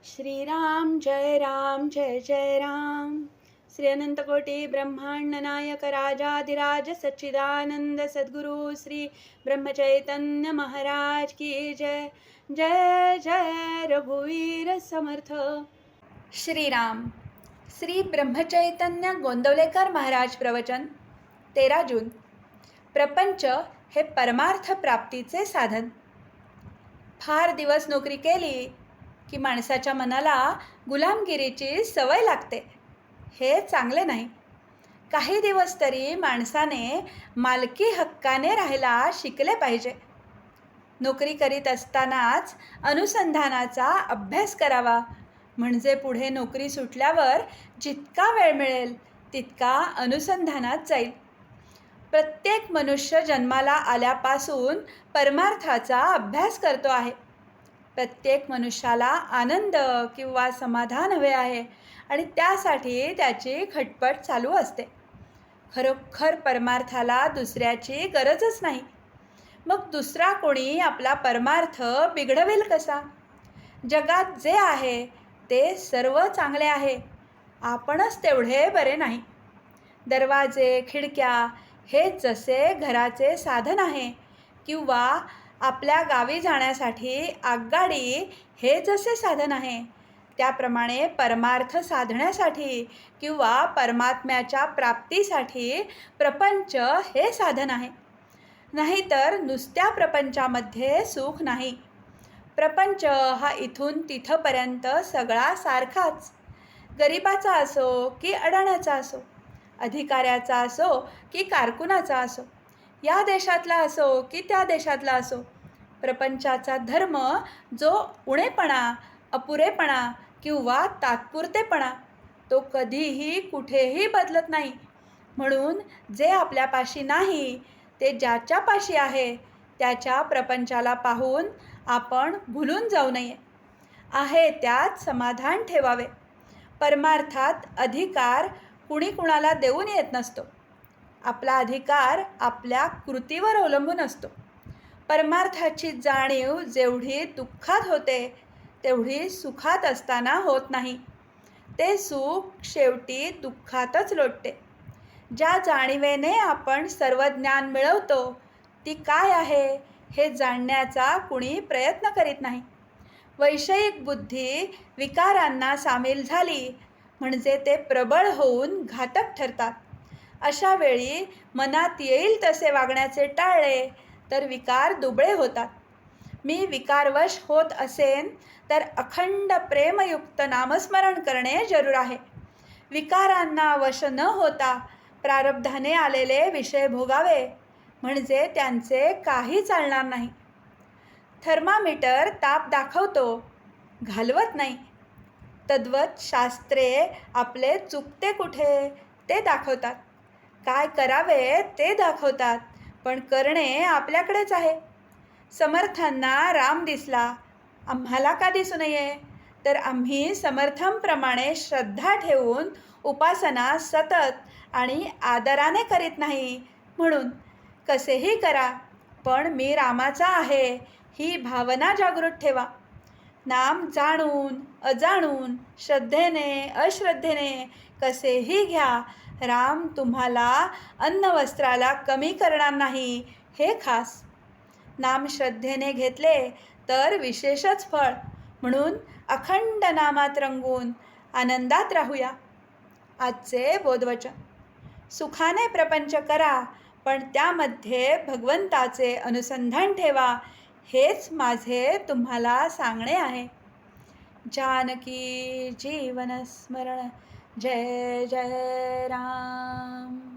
श्रीराम जय जय राम. श्री अनंतकोटी ब्रह्मांड नायक राजाधिराज सच्चिदानंद सद्गुरु श्री ब्रह्मचैतन्य महाराज की जय. जय जय रघुवीर समर्थ. श्रीराम. श्री ब्रह्मचैतन्य गोंदवलेकर महाराज प्रवचन. 13 जून. प्रपंच हे परमार्थ प्राप्तीचे साधन. फार दिवस नोकरी केली की माणसाच्या मनाला गुलामगिरीची सवय लागते. हे चांगले नाही. काही दिवस तरी माणसाने मालकी हक्काने राहायला शिकले पाहिजे. नोकरी करीत असतानाच अनुसंधानाचा अभ्यास करावा, म्हणजे पुढे नोकरी सुटल्यावर जितका वेळ मिळेल तितका अनुसंधानात जाईल. प्रत्येक मनुष्य जन्माला आल्यापासून परमार्थाचा अभ्यास करतो आहे. प्रत्येक मनुष्याला आनंद किंवा समाधान हवे आहे आणि त्यासाठी त्याची खटपट चालू असते. खरोखर परमार्थाला दुसऱ्याची गरजच नाही. मग दुसरा कोणी आपला परमार्थ बिघडवेल कसा? जगात जे आहे ते सर्व चांगले आहे, आपणच तेवढे बरे नाही. दरवाजे, खिडक्या हे जसे घराचे साधन आहे किंवा आपल्या गावी जाण्यासाठी आगगाडी हे जसे साधन आहे, त्याप्रमाणे परमार्थ साधण्यासाठी किंवा परमात्म्याच्या प्राप्तीसाठी प्रपंच हे साधन आहे. नाहीतर नुसत्या प्रपंचामध्ये सुख नाही. प्रपंच हा इथून तिथपर्यंत सगळा सारखाच. गरिबाचा असो की अडाण्याचा असो, अधिकाऱ्याचा असो की कारकुनाचा असो, या देशातला असो की त्या देशातला असो, प्रपंचाचा धर्म जो उणेपणा, अपुरेपणा किंवा तात्पुरतेपणा तो कधीही कुठेही बदलत नाही. म्हणून जे आपल्यापाशी नाही ते ज्याच्यापाशी आहे त्याच्या प्रपंचाला पाहून आपण भुलून जाऊ नये. आहे त्यात समाधान ठेवावे. परमार्थात अधिकार कुणी कुणाला देऊन येत नसतो. आपला अधिकार आपल्या कृतीवर अवलंबून असतो. परमार्थाची जाणीव जेवढी दुःखात होते तेवढी सुखात असताना होत नाही. ते सुख शेवटी दुःखातच लोटते. ज्या जाणीवेने आपण सर्व ज्ञान मिळवतो ती काय आहे हे जाणण्याचा कुणी प्रयत्न करीत नाही. वैषयिक बुद्धी विकारांना सामील झाली म्हणजे ते प्रबळ होऊन घातक ठरतात. अशा वेळी मनात येईल तसे वागण्याचे टाळले तर विकार दुबळे होतात. मी विकारवश होत असेन तर अखंड प्रेमयुक्त नामस्मरण करणे जरूर आहे. विकारांना वश न होता प्रारब्धाने आलेले विषय भोगावे म्हणजे त्यांचे काही चालणार नाही. थर्मामीटर ताप दाखवतो, घालवत नाही. तद्वत शास्त्रे आपले चुकते कुठे ते दाखवतात. काय करावे ते दाखवतात, पण करणे आपल्याकडेच आहे. समर्थांना राम दिसला, आम्हाला का दिसू नये? तर आम्ही समर्थांप्रमाणे श्रद्धा ठेवून उपासना सतत आणि आदराने करीत नाही. म्हणून कसेही करा, पण मी रामाचा आहे ही भावना जागृत ठेवा. नाम जाणून अजाणून, श्रद्धेने अश्रद्धेने कसेही घ्या, राम तुम्हाला अन्न वस्त्राला कमी करणार नाही हे खास. नाम श्रद्धेने घेतले तर विशेषच फळ. म्हणून अखंड नामात रंगून आनंदात राहूया. आजचे बोधवचन. सुखाने प्रपंच करा, पण त्यामध्ये भगवंताचे अनुसंधान ठेवा, हेच माझे तुम्हाला सांगणे आहे. जानकी जीवन स्मरण. जय जय राम.